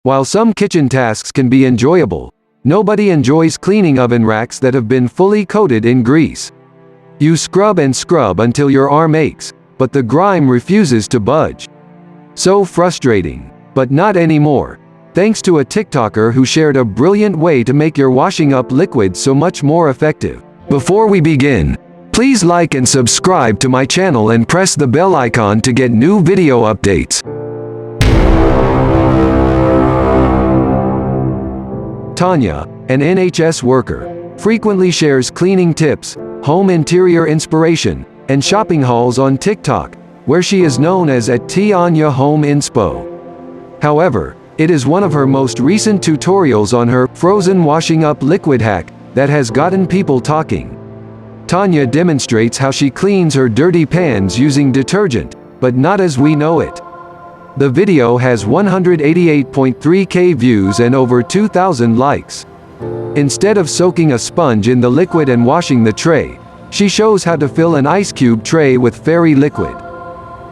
While some kitchen tasks can be enjoyable, nobody enjoys cleaning oven racks that have been fully coated in grease. You scrub and scrub until your arm aches, but the grime refuses to budge. So frustrating. But not anymore, thanks to a TikToker who shared a brilliant way to make your washing up liquid so much more effective. Before we begin, please like and subscribe to my channel and press the bell icon to get new video updates. Tanya, an NHS worker, frequently shares cleaning tips, home interior inspiration, and shopping hauls on TikTok, where she is known as @Tanya Home Inspo. However, it is one of her most recent tutorials on her frozen washing up liquid hack that has gotten people talking. Tanya demonstrates how she cleans her dirty pans using detergent, but not as we know it. The video has 188.3K views and over 2,000 likes. Instead of soaking a sponge in the liquid and washing the tray, she shows how to fill an ice cube tray with fairy liquid.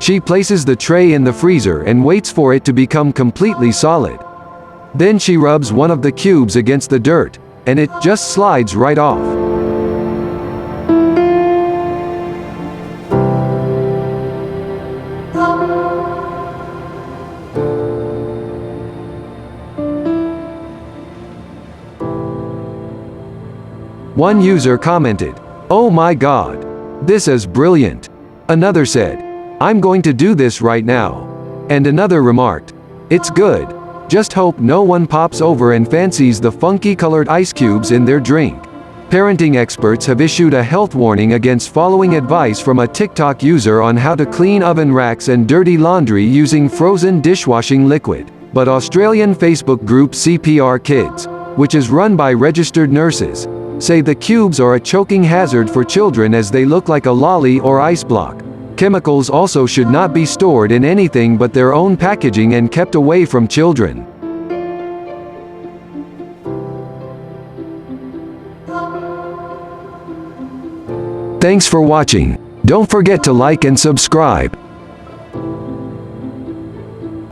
She places the tray in the freezer and waits for it to become completely solid. Then she rubs one of the cubes against the dirt, and it just slides right off. One user commented, "Oh my god, this is brilliant." Another said, "I'm going to do this right now." And another remarked, "It's good. Just hope no one pops over and fancies the funky colored ice cubes in their drink." Parenting experts have issued a health warning against following advice from a TikTok user on how to clean oven racks and dirty laundry using frozen dishwashing liquid. But Australian Facebook group CPR Kids, which is run by registered nurses, say the cubes are a choking hazard for children as they look like a lolly or ice block. Chemicals also should not be stored in anything but their own packaging and kept away from children. Thanks for watching. Don't forget to like and subscribe.